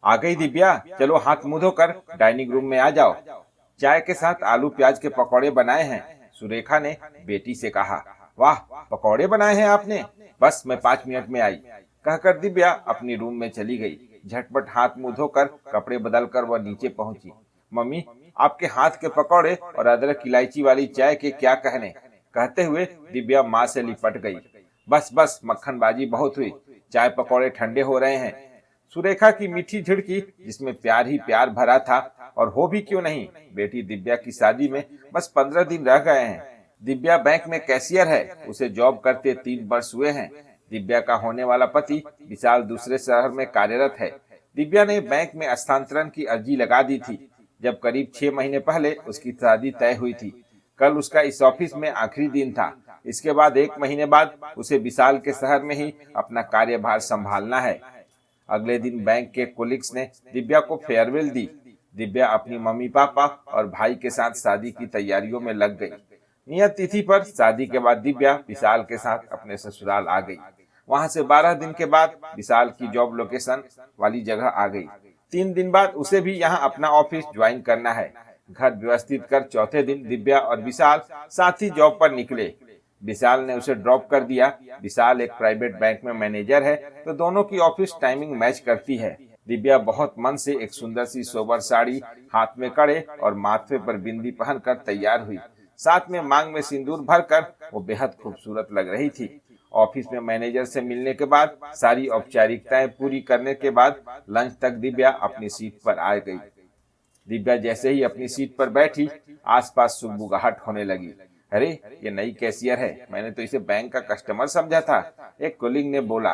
आ गई दिव्या, चलो हाथ मुंह धोकर डाइनिंग रूम में आ जाओ। चाय के साथ आलू प्याज के पकौड़े बनाए हैं, सुरेखा ने बेटी से कहा। वाह, पकौड़े बनाए हैं आपने? बस मैं 5 मिनट में आई, कहकर दिव्या अपनी रूम में चली गई। झटपट हाथ मुंह धोकर कपड़े बदलकर वह नीचे पहुंची। मम्मी, आपके हाथ के पकौड़े और अदरक इलायची वाली चाय के क्या कहने, कहते हुए दिव्या माँ से लिपट गई। बस बस, मक्खनबाजी बहुत हुई, चाय पकौड़े ठंडे हो रहे हैं। सुरेखा की मीठी झिड़की जिसमें प्यार ही प्यार भरा था, और हो भी क्यों नहीं, बेटी दिव्या की शादी में बस 15 दिन रह गए हैं। दिव्या बैंक में कैशियर है, उसे जॉब करते 3 वर्ष हुए हैं। दिव्या का होने वाला पति विशाल दूसरे शहर में कार्यरत है। दिव्या ने बैंक में स्थानांतरण की अर्जी लगा दी थी जब करीब 6 महीने पहले उसकी शादी तय हुई थी। कल उसका इस ऑफिस में आखिरी दिन था। इसके बाद 1 महीने बाद उसे विशाल के शहर में ही अपना कार्यभार संभालना है। अगले दिन बैंक के कोलिग्स ने दिव्या को फेयरवेल दी। दिव्या अपनी मम्मी पापा और भाई के साथ शादी की तैयारियों में लग गई। नियत तिथि पर शादी के बाद दिव्या विशाल के साथ अपने ससुराल आ गई। वहां से 12 दिन के बाद विशाल की जॉब लोकेशन वाली जगह आ गई। 3 दिन बाद उसे भी यहाँ अपना ऑफिस ज्वाइन करना है। घर व्यवस्थित कर चौथे दिन दिव्या और विशाल साथ ही जॉब पर निकले। विशाल ने उसे ड्रॉप कर दिया। विशाल एक प्राइवेट बैंक में मैनेजर है, तो दोनों की ऑफिस टाइमिंग मैच करती है। दिव्या बहुत मन से एक सुंदर सी सोबर साड़ी, हाथ में कड़े और माथे पर बिंदी पहनकर तैयार हुई। साथ में मांग में सिंदूर भरकर वो बेहद खूबसूरत लग रही थी। ऑफिस में मैनेजर से मिलने के बाद सारी औपचारिकताएं पूरी करने के बाद लंच तक दिव्या अपनी सीट पर आ गई। दिव्या जैसे ही अपनी सीट पर बैठी, आसपास सुगबुगाहट होने लगी। अरे, ये नई कैशियर है, मैंने तो इसे बैंक का कस्टमर समझा था, एक कोलिग ने बोला।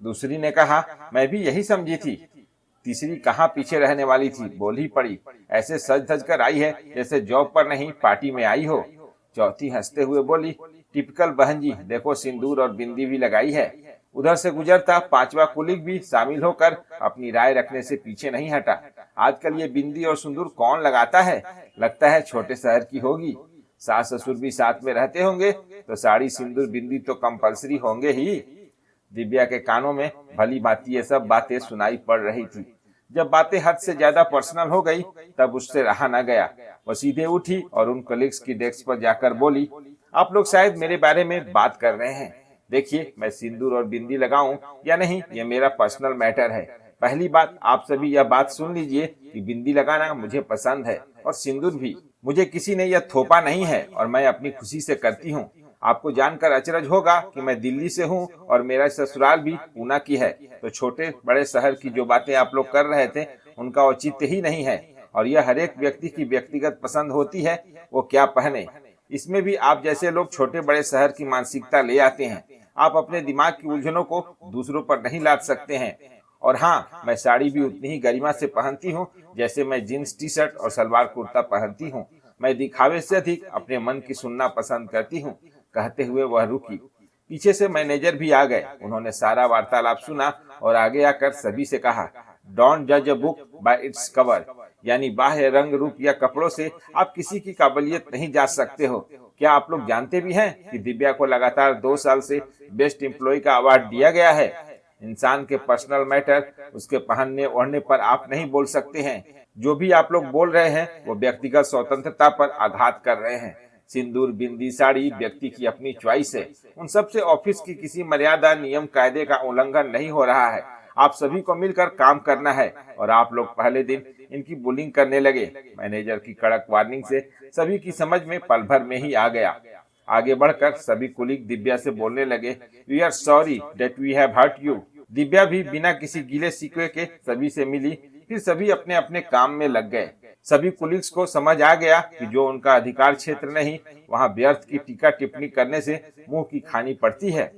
दूसरी ने कहा, मैं भी यही समझी थी। तीसरी कहाँ पीछे रहने वाली थी, बोल ही पड़ी, ऐसे सज धज कर आई है जैसे जॉब पर नहीं पार्टी में आई हो। चौथी हंसते हुए बोली, टिपिकल बहन जी, देखो सिंदूर और बिंदी भी लगाई है। उधर से गुजरता 5वां कुलीग भी शामिल होकर अपनी राय रखने से पीछे नहीं हटा। आजकल ये बिंदी और सिंदूर कौन लगाता है, लगता है छोटे शहर की होगी। सास ससुर भी साथ में रहते होंगे तो साड़ी सिंदूर बिंदी तो कंपलसरी होंगे ही। दिव्या के कानों में भली भांति ये सब बातें सुनाई पड़ रही थी। जब बातें हद से ज्यादा पर्सनल हो गई तब उससे रहा न गया। वो सीधे उठी और उन कलीग्स की डेस्क पर जाकर बोली, आप लोग शायद मेरे बारे में बात कर रहे हैं। देखिए, मैं सिंदूर और बिंदी लगाऊं या नहीं, ये मेरा पर्सनल मैटर है। पहली बात, आप सभी यह बात सुन लीजिए कि बिंदी लगाना मुझे पसंद है और सिंदूर भी। मुझे किसी ने यह थोपा नहीं है और मैं अपनी खुशी से करती हूँ। आपको जानकर अचरज होगा कि मैं दिल्ली से हूँ और मेरा ससुराल भी पूना की है, तो छोटे बड़े शहर की जो बातें आप लोग कर रहे थे उनका औचित्य ही नहीं है। और यह हर एक व्यक्ति की व्यक्तिगत पसंद होती है, वो क्या पहने। इसमें भी आप जैसे लोग छोटे बड़े शहर की मानसिकता ले आते हैं। आप अपने दिमाग की उलझनों को दूसरों पर नहीं लाद सकते हैं। और हाँ, मैं साड़ी भी उतनी ही गरिमा से पहनती हूँ जैसे मैं जींस टी शर्ट और सलवार कुर्ता पहनती हूँ। मैं दिखावे से अधिक अपने मन की सुनना पसंद करती हूँ। कहते हुए वह रुकी। पीछे से मैनेजर भी आ गए। उन्होंने सारा वार्तालाप सुना और आगे आकर सभी से कहा, डोंट जज a book by its cover, यानी बाह्य रंग रूप या कपड़ों से आप किसी की काबिलियत नहीं जांच सकते हो। क्या आप लोग जानते भी हैं कि दिव्या को लगातार 2 साल से बेस्ट एम्प्लॉय का अवार्ड दिया गया है। इंसान के पर्सनल मैटर उसके पहनने ओढ़ने पर आप नहीं बोल सकते हैं। जो भी आप लोग बोल रहे हैं वो व्यक्तिगत स्वतंत्रता पर आघात कर रहे हैं। सिंदूर बिंदी साड़ी व्यक्ति की अपनी च्वाइस है। उन सब से ऑफिस की किसी मर्यादा नियम कायदे का उल्लंघन नहीं हो रहा है। आप सभी को मिलकर काम करना है और आप लोग पहले दिन इनकी बुलिंग करने लगे। मैनेजर की कड़क वार्निंग से सभी की समझ में पल भर में ही आ गया। आगे बढ़कर सभी कुलीग दिव्या से बोलने लगे, we are sorry that we have hurt you. Divya भी बिना किसी गीले शिकवे के सभी से मिली। फिर सभी अपने अपने काम में लग गए। सभी कुलीग्स को समझ आ गया कि जो उनका अधिकार क्षेत्र नहीं, वहां व्यर्थ की टीका टिप्पणी करने से मुंह की खानी पड़ती है।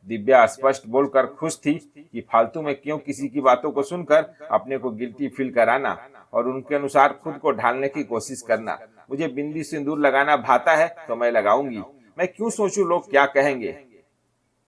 दिव्या स्पष्ट बोलकर खुश थी कि फालतू में क्यों किसी की बातों को सुनकर अपने को गिल्टी फील कराना और उनके अनुसार खुद को ढालने की कोशिश करना। मुझे बिंदी सिंदूर लगाना भाता है तो मैं लगाऊंगी, मैं क्यों सोचूं लोग क्या कहेंगे।